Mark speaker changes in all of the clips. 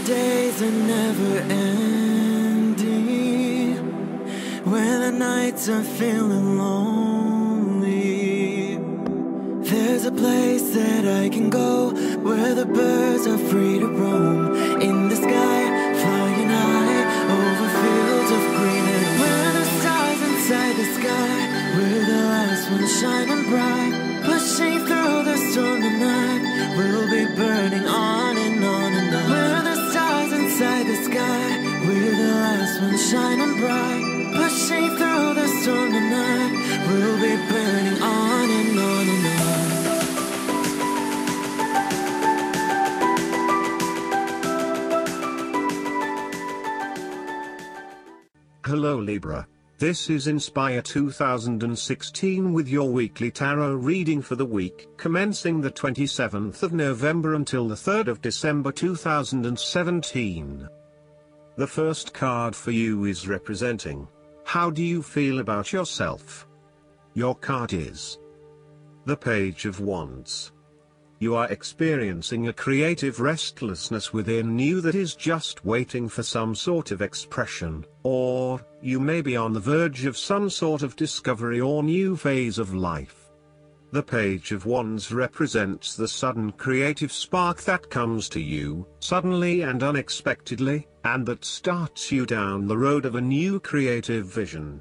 Speaker 1: the days are never ending, when the nights are feeling lonely, there's a place that I can go, where the birds are free to roam, in the sky, flying high, over fields of green, and where the stars inside the sky, we're the last ones shining bright, pushing through the storm tonight, we'll be burning on and on and on. We're the stars inside the sky, we're the last ones shining bright, pushing through the storm tonight, we'll be burning on and on and on.
Speaker 2: Hello Libra. This is Inspire 2016 with your weekly tarot reading for the week commencing the 27th of November until the 3rd of December 2017. The first card for you is representing, how do you feel about yourself? Your card is the Page of Wands. You are experiencing a creative restlessness within you that is just waiting for some sort of expression, or you may be on the verge of some sort of discovery or new phase of life. The Page of Wands represents the sudden creative spark that comes to you, suddenly and unexpectedly, and that starts you down the road of a new creative vision.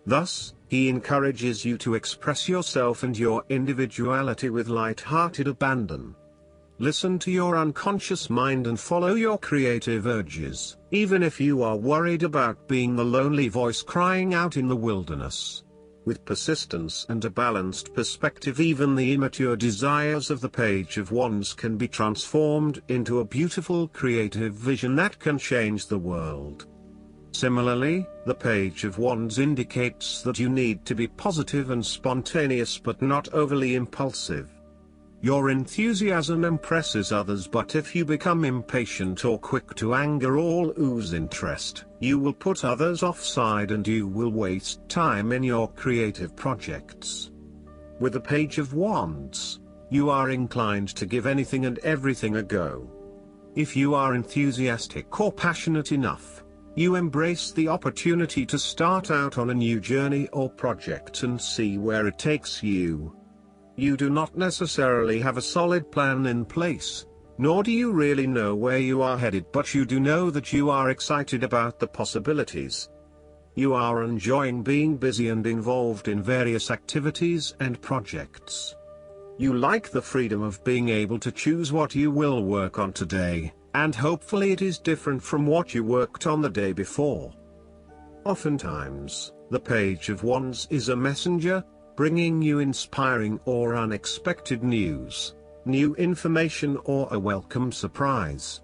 Speaker 2: Thus, he encourages you to express yourself and your individuality with light-hearted abandon. Listen to your unconscious mind and follow your creative urges, even if you are worried about being the lonely voice crying out in the wilderness. With persistence and a balanced perspective, even the immature desires of the Page of Wands can be transformed into a beautiful creative vision that can change the world. Similarly, the Page of Wands indicates that you need to be positive and spontaneous but not overly impulsive. Your enthusiasm impresses others, but if you become impatient or quick to anger or lose interest, you will put others offside and you will waste time in your creative projects. With the Page of Wands, you are inclined to give anything and everything a go. If you are enthusiastic or passionate enough, you embrace the opportunity to start out on a new journey or project and see where it takes you. You do not necessarily have a solid plan in place, nor do you really know where you are headed, but you do know that you are excited about the possibilities. You are enjoying being busy and involved in various activities and projects. You like the freedom of being able to choose what you will work on today, and hopefully it is different from what you worked on the day before. Oftentimes, the Page of Wands is a messenger, bringing you inspiring or unexpected news, new information or a welcome surprise.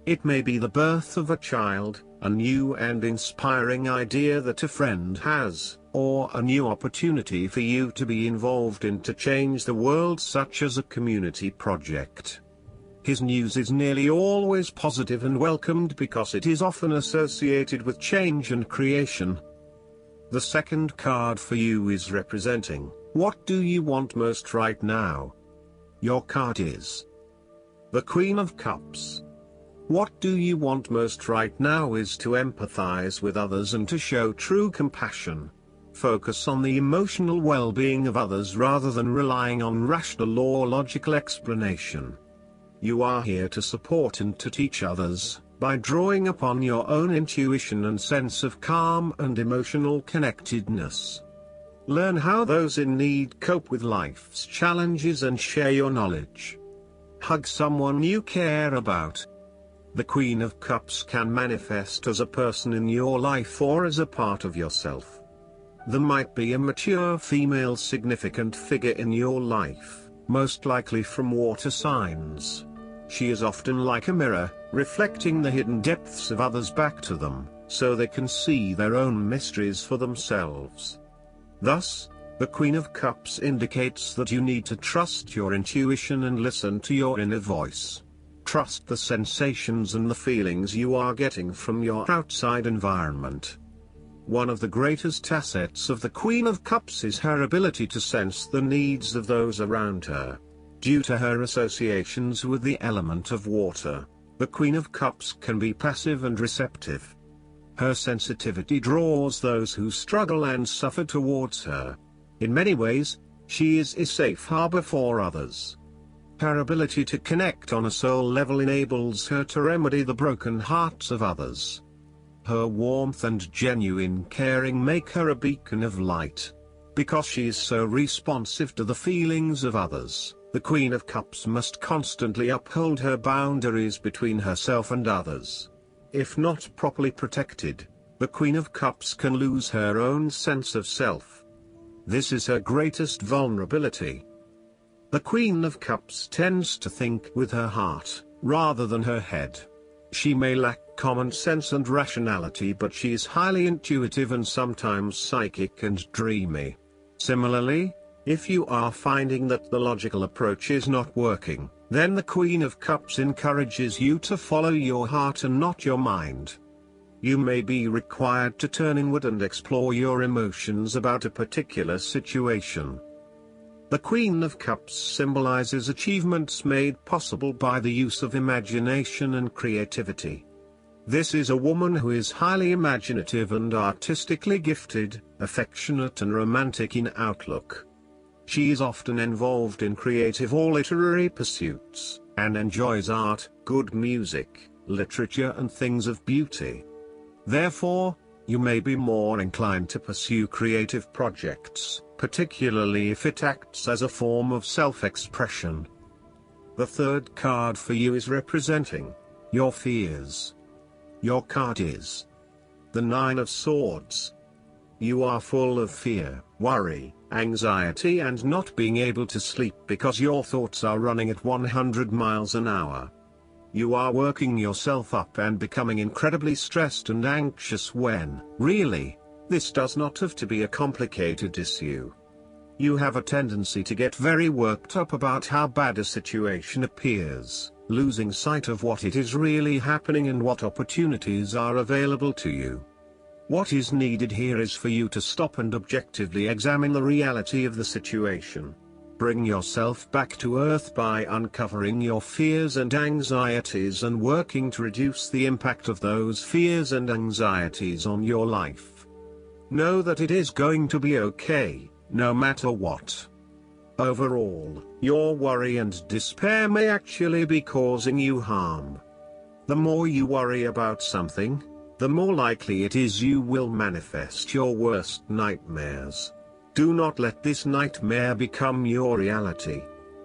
Speaker 2: It may be the birth of a child, a new and inspiring idea that a friend has, or a new opportunity for you to be involved in to change the world, such as a community project. His news is nearly always positive and welcomed because it is often associated with change and creation. The second card for you is representing, what do you want most right now? Your card is the Queen of Cups. What do you want most right now is to empathize with others and to show true compassion. Focus on the emotional well-being of others rather than relying on rational or logical explanation. You are here to support and to teach others, by drawing upon your own intuition and sense of calm and emotional connectedness. Learn how those in need cope with life's challenges and share your knowledge. Hug someone you care about. The Queen of Cups can manifest as a person in your life or as a part of yourself. There might be a mature female significant figure in your life, most likely from water signs. She is often like a mirror, reflecting the hidden depths of others back to them, so they can see their own mysteries for themselves. Thus, the Queen of Cups indicates that you need to trust your intuition and listen to your inner voice. Trust the sensations and the feelings you are getting from your outside environment. One of the greatest assets of the Queen of Cups is her ability to sense the needs of those around her. Due to her associations with the element of water, The Queen of Cups can be passive and receptive. Her sensitivity draws those who struggle and suffer towards her. In many ways, she is a safe harbor for others. Her ability to connect on a soul level enables her to remedy the broken hearts of others. Her warmth and genuine caring make her a beacon of light. Because she is so responsive to the feelings of others, the Queen of Cups must constantly uphold her boundaries between herself and others. If not properly protected, the Queen of Cups can lose her own sense of self. This is her greatest vulnerability. The Queen of Cups tends to think with her heart, rather than her head. She may lack common sense and rationality, but she is highly intuitive and sometimes psychic and dreamy. Similarly, if you are finding that the logical approach is not working, then the Queen of Cups encourages you to follow your heart and not your mind. You may be required to turn inward and explore your emotions about a particular situation. The Queen of Cups symbolizes achievements made possible by the use of imagination and creativity. This is a woman who is highly imaginative and artistically gifted, affectionate and romantic in outlook. She is often involved in creative or literary pursuits, and enjoys art, good music, literature and things of beauty. Therefore, you may be more inclined to pursue creative projects, particularly if it acts as a form of self-expression. The third card for you is representing your fears. Your card is the Nine of Swords. You are full of fear, worry, anxiety and not being able to sleep because your thoughts are running at 100 miles an hour. You are working yourself up and becoming incredibly stressed and anxious when, really, this does not have to be a complicated issue. You have a tendency to get very worked up about how bad a situation appears, losing sight of what it is really happening and what opportunities are available to you. What is needed here is for you to stop and objectively examine the reality of the situation. Bring yourself back to earth by uncovering your fears and anxieties and working to reduce the impact of those fears and anxieties on your life. Know that it is going to be okay, no matter what. Overall, your worry and despair may actually be causing you harm. The more you worry about something, the more likely it is you will manifest your worst nightmares. Do not let this nightmare become your reality.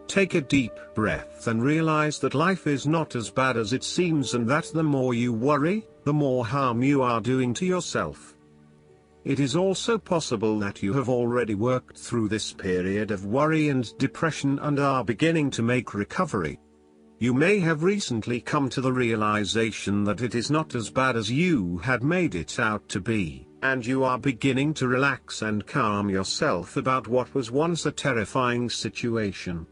Speaker 2: Take a deep breath and realize that life is not as bad as it seems and that the more you worry, the more harm you are doing to yourself. It is also possible that you have already worked through this period of worry and depression and are beginning to make recovery. You may have recently come to the realization that it is not as bad as you had made it out to be, and you are beginning to relax and calm yourself about what was once a terrifying situation.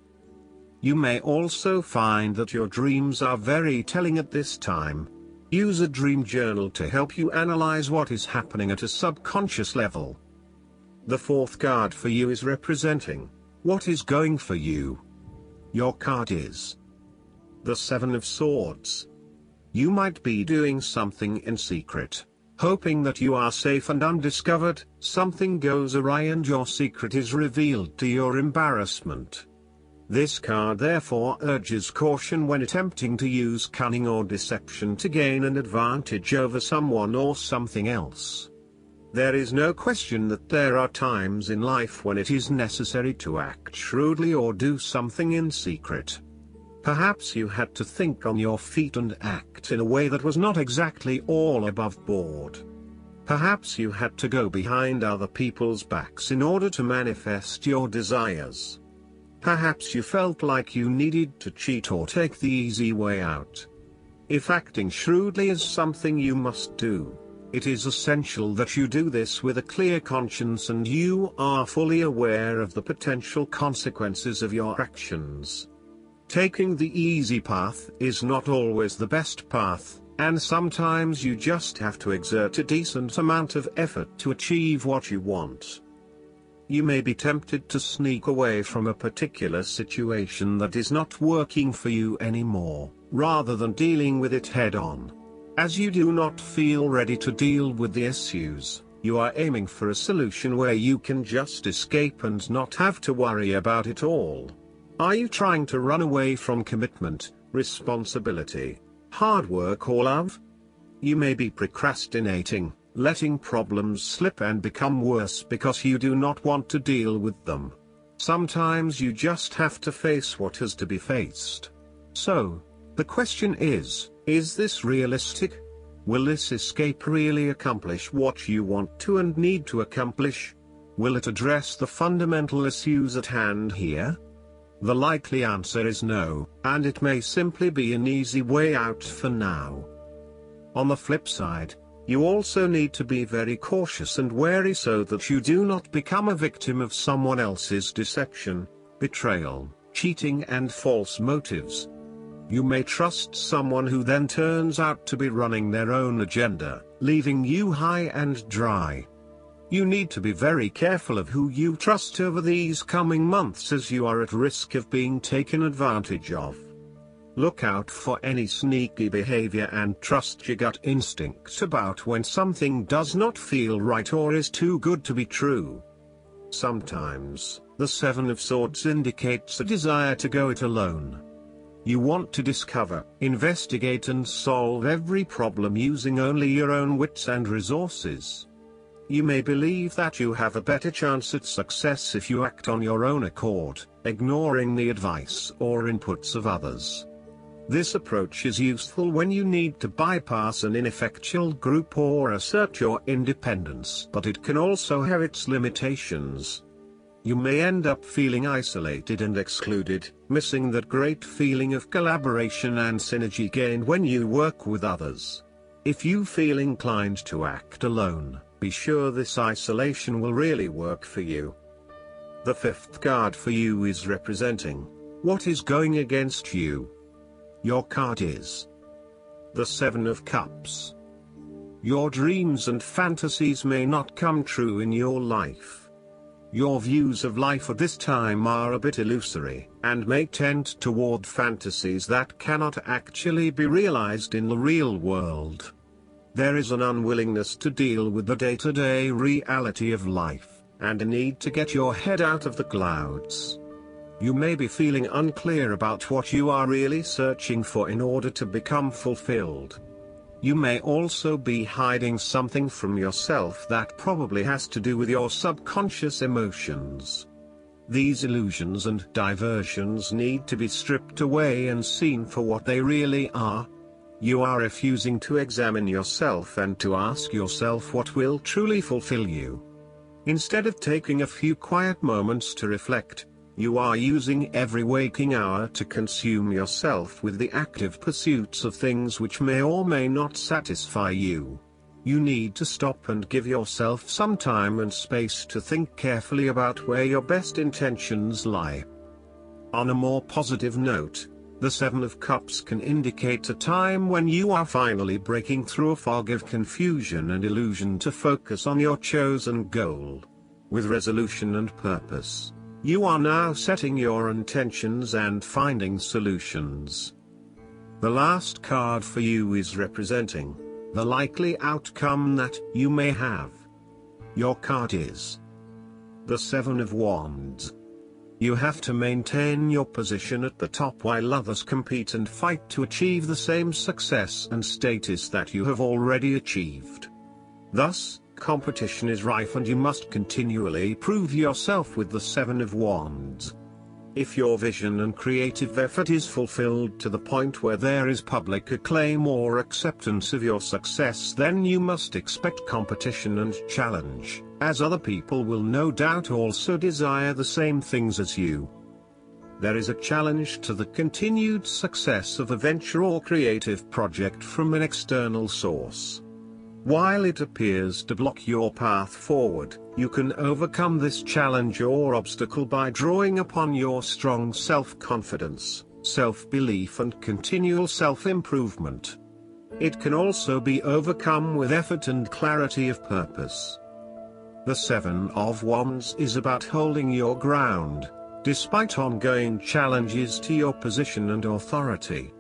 Speaker 2: You may also find that your dreams are very telling at this time. Use a dream journal to help you analyze what is happening at a subconscious level. The fourth card for you is representing what is going for you. Your card is the Seven of Swords. You might be doing something in secret, hoping that you are safe and undiscovered. Something goes awry and your secret is revealed to your embarrassment. This card therefore urges caution when attempting to use cunning or deception to gain an advantage over someone or something else. There is no question that there are times in life when it is necessary to act shrewdly or do something in secret. Perhaps you had to think on your feet and act in a way that was not exactly all above board. Perhaps you had to go behind other people's backs in order to manifest your desires. Perhaps you felt like you needed to cheat or take the easy way out. If acting shrewdly is something you must do, it is essential that you do this with a clear conscience and you are fully aware of the potential consequences of your actions. Taking the easy path is not always the best path, and sometimes you just have to exert a decent amount of effort to achieve what you want. You may be tempted to sneak away from a particular situation that is not working for you anymore, rather than dealing with it head-on. As you do not feel ready to deal with the issues, you are aiming for a solution where you can just escape and not have to worry about it all. Are you trying to run away from commitment, responsibility, hard work or love? You may be procrastinating, letting problems slip and become worse because you do not want to deal with them. Sometimes you just have to face what has to be faced. So, the question is this realistic? Will this escape really accomplish what you want to and need to accomplish? Will it address the fundamental issues at hand here? The likely answer is no, and it may simply be an easy way out for now. On the flip side, you also need to be very cautious and wary so that you do not become a victim of someone else's deception, betrayal, cheating and false motives. You may trust someone who then turns out to be running their own agenda, leaving you high and dry. You need to be very careful of who you trust over these coming months as you are at risk of being taken advantage of. Look out for any sneaky behavior and trust your gut instinct about when something does not feel right or is too good to be true. Sometimes, the Seven of Swords indicates a desire to go it alone. You want to discover, investigate and solve every problem using only your own wits and resources. You may believe that you have a better chance at success if you act on your own accord, ignoring the advice or inputs of others. This approach is useful when you need to bypass an ineffectual group or assert your independence, but it can also have its limitations. You may end up feeling isolated and excluded, missing that great feeling of collaboration and synergy gained when you work with others. If you feel inclined to act alone, be sure this isolation will really work for you. The fifth card for you is representing what is going against you. Your card is the Seven of Cups. Your dreams and fantasies may not come true in your life. Your views of life at this time are a bit illusory, and may tend toward fantasies that cannot actually be realized in the real world. There is an unwillingness to deal with the day-to-day reality of life, and a need to get your head out of the clouds. You may be feeling unclear about what you are really searching for in order to become fulfilled. You may also be hiding something from yourself that probably has to do with your subconscious emotions. These illusions and diversions need to be stripped away and seen for what they really are. You are refusing to examine yourself and to ask yourself what will truly fulfill you. Instead of taking a few quiet moments to reflect, you are using every waking hour to consume yourself with the active pursuits of things which may or may not satisfy you. You need to stop and give yourself some time and space to think carefully about where your best intentions lie. On a more positive note, the Seven of Cups can indicate a time when you are finally breaking through a fog of confusion and illusion to focus on your chosen goal. With resolution and purpose, you are now setting your intentions and finding solutions. The last card for you is representing the likely outcome that you may have. Your card is the Seven of Wands. You have to maintain your position at the top while others compete and fight to achieve the same success and status that you have already achieved. Thus, competition is rife and you must continually prove yourself with the Seven of Wands. If your vision and creative effort is fulfilled to the point where there is public acclaim or acceptance of your success, then you must expect competition and challenge, as other people will no doubt also desire the same things as you. There is a challenge to the continued success of a venture or creative project from an external source. While it appears to block your path forward, you can overcome this challenge or obstacle by drawing upon your strong self-confidence, self-belief and continual self-improvement. It can also be overcome with effort and clarity of purpose. The Seven of Wands is about holding your ground, despite ongoing challenges to your position and authority.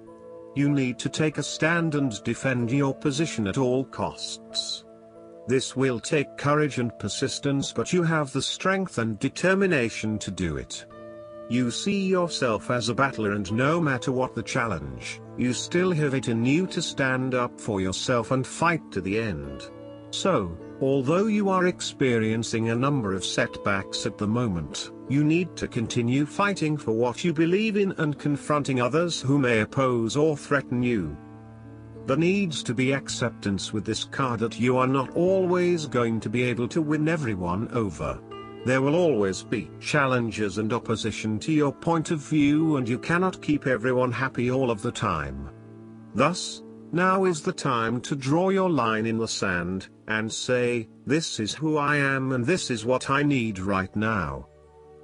Speaker 2: You need to take a stand and defend your position at all costs. This will take courage and persistence, but you have the strength and determination to do it. You see yourself as a battler, and no matter what the challenge, you still have it in you to stand up for yourself and fight to the end. So, although you are experiencing a number of setbacks at the moment, you need to continue fighting for what you believe in and confronting others who may oppose or threaten you. There needs to be acceptance with this card that you are not always going to be able to win everyone over. There will always be challenges and opposition to your point of view, and you cannot keep everyone happy all of the time. Thus, now is the time to draw your line in the sand, and say, this is who I am and this is what I need right now.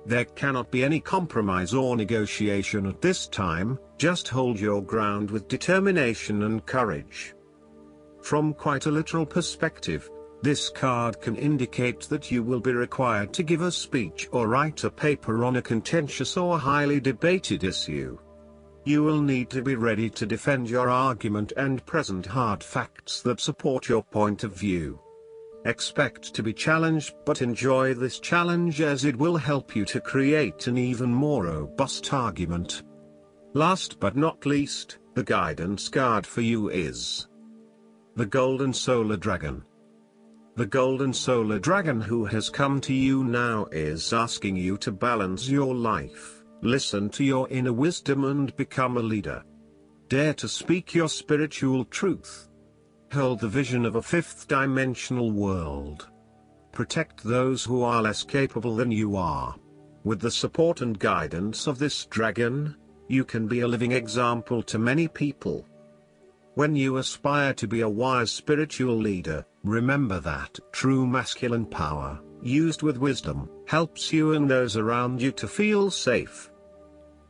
Speaker 2: There cannot be any compromise or negotiation at this time, just hold your ground with determination and courage. From quite a literal perspective, this card can indicate that you will be required to give a speech or write a paper on a contentious or highly debated issue. You will need to be ready to defend your argument and present hard facts that support your point of view. Expect to be challenged, but enjoy this challenge as it will help you to create an even more robust argument. Last but not least, the guidance card for you is the Golden Solar Dragon. The Golden Solar Dragon who has come to you now is asking you to balance your life, listen to your inner wisdom and become a leader. Dare to speak your spiritual truth. Hold the vision of a fifth-dimensional world. Protect those who are less capable than you are. With the support and guidance of this dragon, you can be a living example to many people. When you aspire to be a wise spiritual leader, remember that true masculine power, used with wisdom, helps you and those around you to feel safe.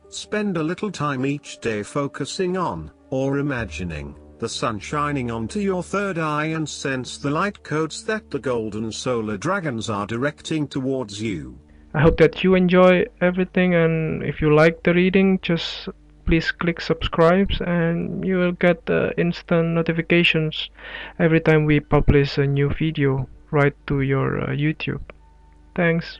Speaker 2: Spend a little time each day focusing on, or imagining, the sun shining onto your third eye and sense the light codes that the Golden Solar Dragons are directing towards you.
Speaker 3: I hope that you enjoy everything, and if you like the reading, just please click subscribe and you will get instant notifications every time we publish a new video right to your YouTube. Thanks.